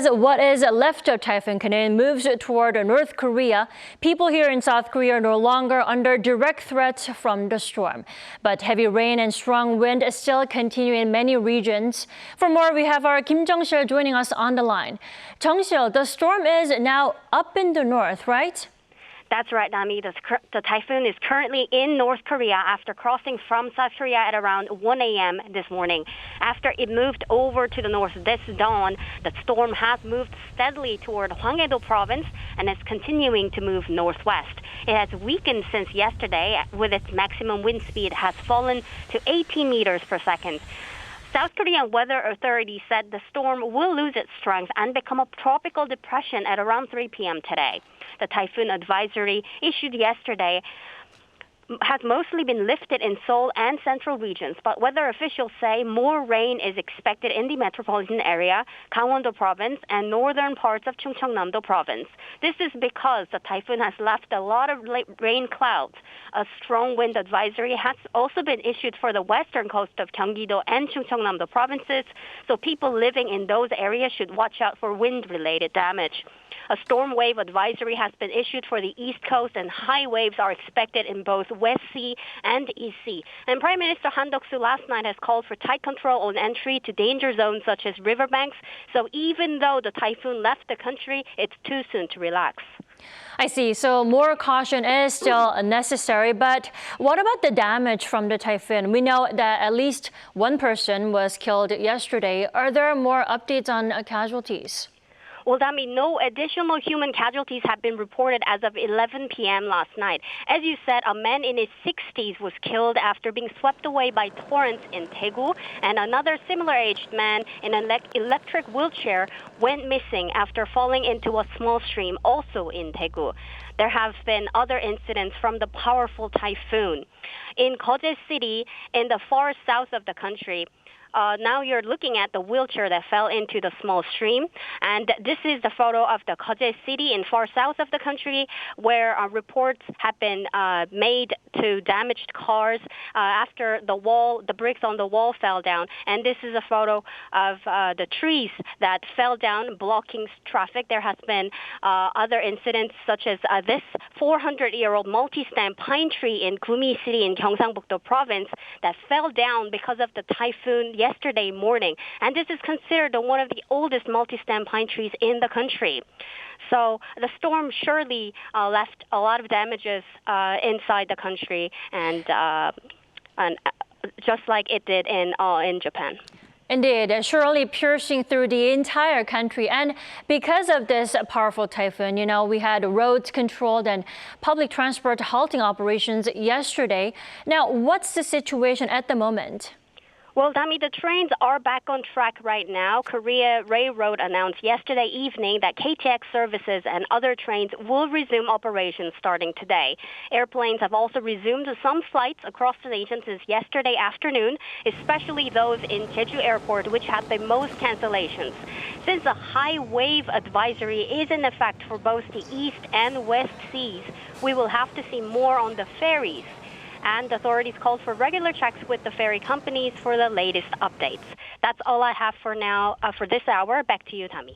as what is left of Typhoon Khanun moves toward North Korea, people here in South Korea are no longer under direct threat from the storm. But heavy rain and strong wind still continue in many regions. For more, we have our Kim Jung-sil joining us on the line. Jung-sil, the storm is now up in the north, right? That's right, Dami. The typhoon is currently in North Korea after crossing from South Korea at around 1 a.m. this morning. After it moved over to the north this dawn, the storm has moved steadily toward Hwanghae-do Province and is continuing to move northwest. It has weakened since yesterday, with its maximum wind speed has fallen to 18 meters per second. South Korean weather authorities said the storm will lose its strength and become a tropical depression at around 3 p.m. today. The typhoon advisory issued yesterday has mostly been lifted in Seoul and central regions, but weather officials say more rain is expected in the metropolitan area, Gangwon-do Province, and northern parts of Chungcheongnam-do Province. This is because the typhoon has left a lot of rain clouds. A strong wind advisory has also been issued for the western coast of Gyeonggi-do and Chungcheongnam-do provinces, so people living in those areas should watch out for wind-related damage. A storm wave advisory has been issued for the East Coast, and high waves are expected in both West Sea and East Sea. And Prime Minister Han Duck-soo last night has called for tight control on entry to danger zones such as riverbanks. So even though the typhoon left the country, it's too soon to relax. I see. So more caution is still necessary. But what about the damage from the typhoon? We know that at least one person was killed yesterday. Are there more updates on casualties? Well, Dami, no additional human casualties have been reported as of 11 p.m. last night. As you said, a man in his 60s was killed after being swept away by torrents in Daegu, and another similar-aged man in an electric wheelchair went missing after falling into a small stream, also in Daegu. There have been other incidents from the powerful typhoon. In Gyeonggi City, in the far south of the country, now you're looking at the wheelchair that fell into the small stream. And this is the photo of the Gyeonggi City in far south of the country, where reports have been made to damaged cars after the bricks on the wall fell down. And this is a photo of the trees that fell down, blocking traffic. There has been other incidents, such as this 400-year-old multi-stem pine tree in Gumi City in Gyeongsang-buk-do Province that fell down because of the typhoon yesterday morning. And this is considered one of the oldest multi-stem pine trees in the country. So the storm surely left a lot of damages inside the country, and just like it did in Japan. Indeed, surely piercing through the entire country. And because of this powerful typhoon, we had roads controlled and public transport halting operations yesterday. Now, what's the situation at the moment? Well, Dami, the trains are back on track right now. Korea Railroad announced yesterday evening that KTX services and other trains will resume operations starting today. Airplanes have also resumed some flights across the nation since yesterday afternoon, especially those in Jeju Airport, which had the most cancellations. Since a high wave advisory is in effect for both the east and west seas, we will have to see more on the ferries. And authorities called for regular checks with the ferry companies for the latest updates. That's all I have for now, for this hour. Back to you, Dami.